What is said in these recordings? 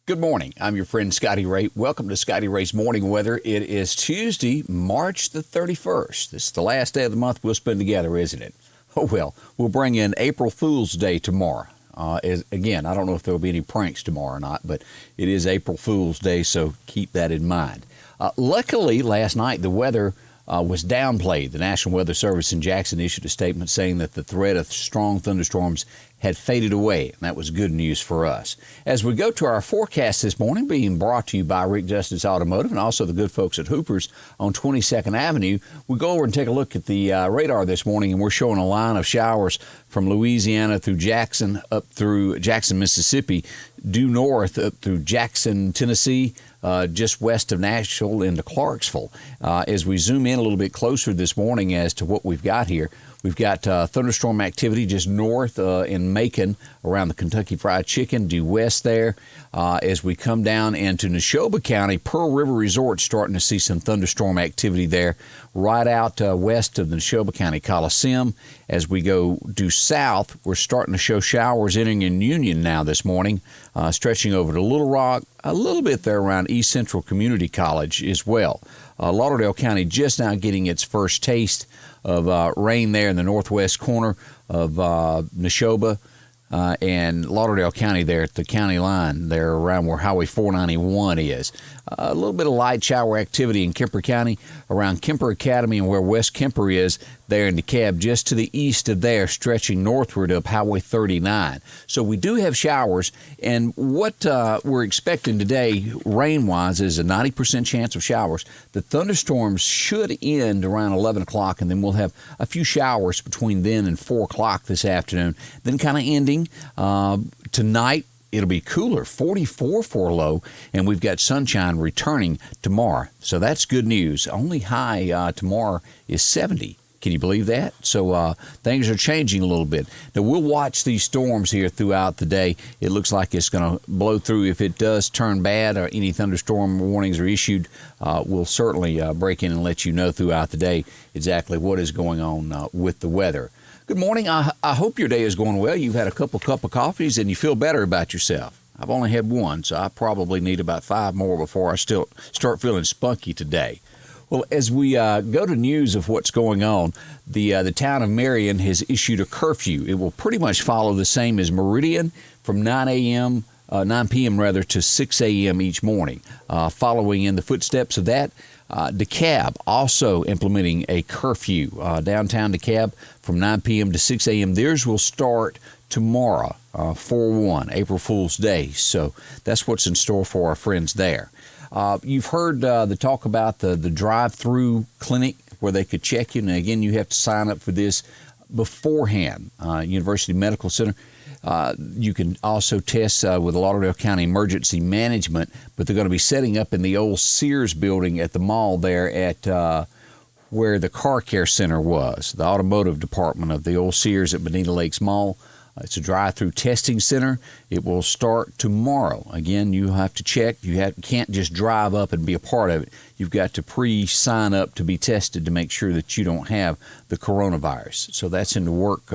Good morning. I'm your friend Scotty Ray. Welcome to Scotty Ray's Morning Weather. It is Tuesday, March the 31st. This is the last day of the month we'll spend together, isn't it? Oh, well, we'll bring in April Fool's Day tomorrow. Again, I don't know if there will be any pranks tomorrow or not, but it is April Fool's Day, so keep that in mind. Luckily, last night the weather was downplayed. The National Weather Service in Jackson issued a statement saying that the threat of strong thunderstorms had faded away, and that was good news for us. As we go to our forecast this morning, being brought to you by Rick Justice Automotive and also the good folks at Hooper's on 22nd Avenue, we go over and take a look at the radar this morning, and we're showing a line of showers from Louisiana through Jackson, up through Jackson, Mississippi, due north up through Jackson, Tennessee, just west of Nashville into Clarksville. As we zoom in a little bit closer this morning as to what we've got here, we've got thunderstorm activity just north in Macon around the Kentucky Fried Chicken, due west there. As we come down into Neshoba County, Pearl River Resort starting to see some thunderstorm activity there right out west of the Neshoba County Coliseum. As we go due south, we're starting to show showers entering in Union now this morning, stretching over to Little Rock, a little bit there around East Central Community College as well. Lauderdale County just now getting its first taste of rain there in the northwest corner of Neshoba and Lauderdale County there at the county line there around where Highway 491 is. A little bit of light shower activity in Kemper County around Kemper Academy and where West Kemper is there in Dekalb, just to the east of there, stretching northward up Highway 39. So we do have showers, and what we're expecting today, rain-wise, is a 90% chance of showers. The thunderstorms should end around 11 o'clock, and then we'll have a few showers between then and 4 o'clock this afternoon. Then kind of ending tonight. It'll be cooler, 44 for a low, and we've got sunshine returning tomorrow. So that's good news. Only high tomorrow is 70. Can you believe that? So things are changing a little bit. Now, we'll watch these storms here throughout the day. It looks like it's going to blow through. If it does turn bad or any thunderstorm warnings are issued, we'll certainly break in and let you know throughout the day exactly what is going on with the weather. Good morning. I hope your day is going well. You've had a cup of coffees and you feel better about yourself. I've only had one, so I probably need about 5 more before I still start feeling spunky today. Well, as we go to news of what's going on, the town of Marion has issued a curfew. It will pretty much follow the same as Meridian from 9 p.m. to 6 a.m. each morning. Following in the footsteps of that, Dekalb also implementing a curfew. Downtown Dekalb from 9 p.m. to 6 a.m. Theirs will start tomorrow, 4/1, April Fool's Day. So that's what's in store for our friends there. You've heard the talk about the drive-through clinic where they could check you. And again, you have to sign up for this beforehand. University Medical Center. You can also test with the Lauderdale County Emergency Management, but they're going to be setting up in the old Sears building at the mall there at where the car care center was, the automotive department of the old Sears at Bonita Lakes Mall. It's a drive-through testing center. It will start tomorrow. Again, you have to check. You can't just drive up and be a part of it. You've got to pre-sign up to be tested to make sure that you don't have the coronavirus. So that's in the work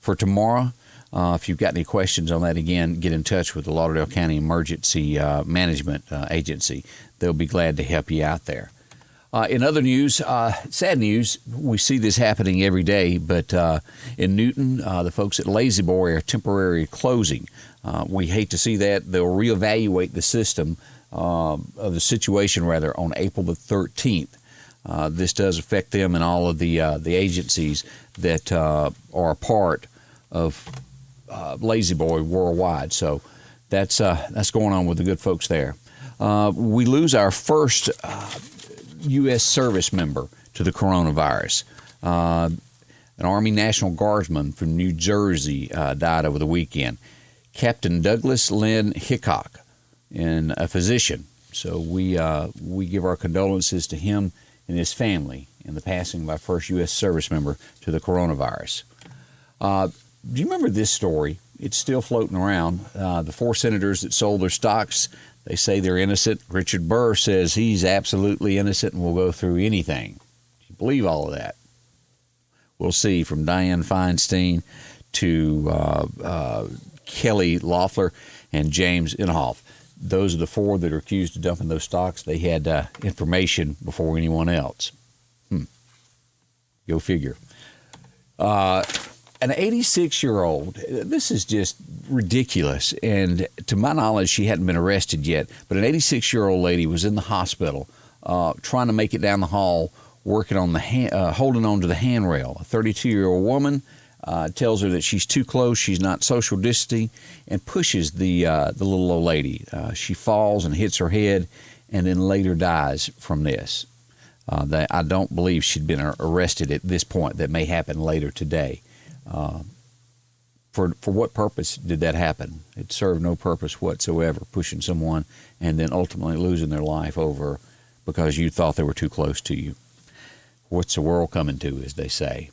for tomorrow. If you've got any questions on that, again, get in touch with the Lauderdale County Emergency Management Agency. They'll be glad to help you out there. In other news, sad news, we see this happening every day, but in Newton, the folks at Lazy Boy are temporarily closing. We hate to see that. They'll reevaluate the situation on April the 13th. This does affect them and all of the agencies that are a part of Lazy Boy worldwide. So that's going on with the good folks there. We lose our first U.S. service member to the coronavirus. An Army National Guardsman from New Jersey died over the weekend. Captain Douglas Lynn Hickok, and a physician. So we give our condolences to him and his family in the passing of our first U.S. service member to the coronavirus. Do you remember this story? It's still floating around. The 4 senators that sold their stocks, they say they're innocent. Richard Burr says he's absolutely innocent and will go through anything. Do you believe all of that? We'll see, from Dianne Feinstein to Kelly Loeffler and James Inhofe. those are the four that are accused of dumping those stocks. They had information before anyone else. Go figure. An 86-year-old, this is just ridiculous, and to my knowledge, she hadn't been arrested yet, but an 86-year-old lady was in the hospital trying to make it down the hall, working on the holding on to the handrail. A 32-year-old woman tells her that she's too close, she's not social distancing, and pushes the little old lady. She falls and hits her head, and then later dies from this. I don't believe she'd been arrested at this point. That may happen later today. For what purpose did that happen? It served no purpose whatsoever, pushing someone and then ultimately losing their life over because you thought they were too close to you. What's the world coming to, as they say?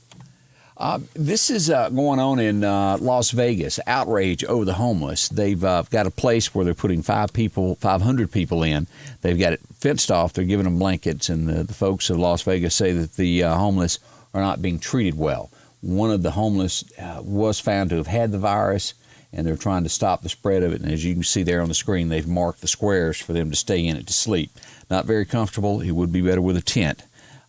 This is going on in Las Vegas. Outrage over the homeless. They've got a place where they're putting 500 people in. They've got it fenced off. They're giving them blankets, and the folks of Las Vegas say that the homeless are not being treated well. One of the homeless was found to have had the virus, and they're trying to stop the spread of it. And as you can see there on the screen, they've marked the squares for them to stay in it to sleep. Not very comfortable. It would be better with a tent.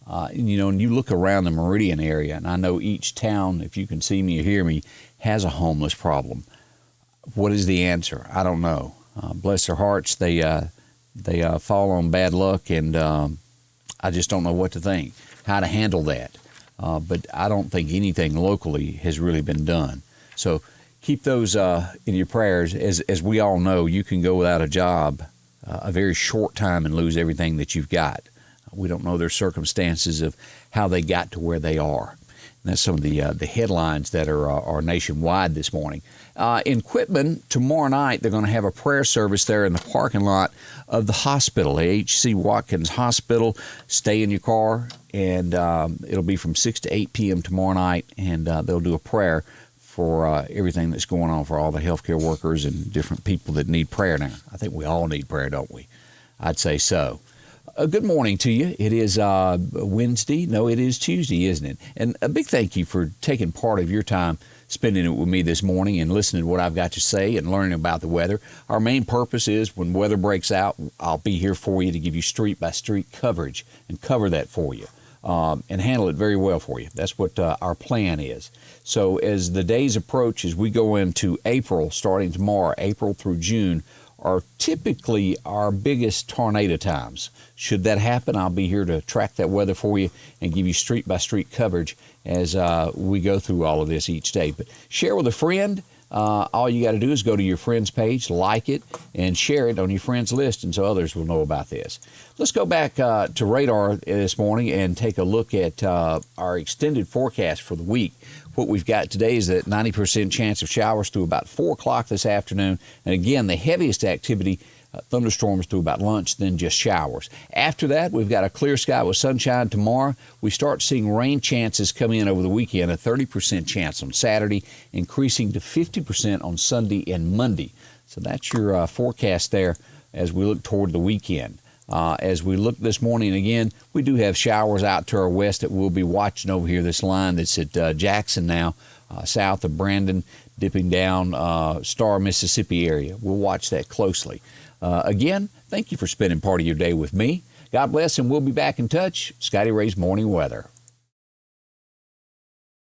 And you look around the Marion area, and I know each town, if you can see me or hear me, has a homeless problem. What is the answer? I don't know. Bless their hearts, they fall on bad luck, and I just don't know what to think, how to handle that. But I don't think anything locally has really been done. So keep those in your prayers. As we all know, you can go without a job a very short time and lose everything that you've got. We don't know their circumstances of how they got to where they are. And that's some of the headlines that are nationwide this morning. In Quitman, tomorrow night, they're going to have a prayer service there in the parking lot of the hospital, H.C. Watkins Hospital. Stay in your car, and it'll be from 6 to 8 p.m. tomorrow night, and they'll do a prayer for everything that's going on for all the healthcare workers and different people that need prayer now. I think we all need prayer, don't we? I'd say so. Good morning to you. It is Wednesday. No, it is Tuesday, isn't it? And a big thank you for taking part of your time spending it with me this morning and listening to what I've got to say and learning about the weather. Our main purpose is when weather breaks out, I'll be here for you to give you street-by-street coverage and cover that for you and handle it very well for you. That's what our plan is. So as the days approach, as we go into April, starting tomorrow, April through June, are typically our biggest tornado times. Should that happen, I'll be here to track that weather for you and give you street-by-street coverage as we go through all of this each day. But share with a friend. All you got to do is go to your friend's page, like it, and share it on your friends list, and so others will know about this. Let's go back to radar this morning and take a look at our extended forecast for the week. What we've got today is that 90% chance of showers through about 4 o'clock this afternoon. And again, the heaviest activity, thunderstorms through about lunch, then just showers. After that, we've got a clear sky with sunshine tomorrow. We start seeing rain chances come in over the weekend, a 30% chance on Saturday, increasing to 50% on Sunday and Monday. So that's your forecast there as we look toward the weekend. As we look this morning again, we do have showers out to our west that we'll be watching over here. This line that's at Jackson now, south of Brandon, dipping down Star, Mississippi area. We'll watch that closely. Again, thank you for spending part of your day with me. God bless, and we'll be back in touch. Scotty Ray's Morning Weather.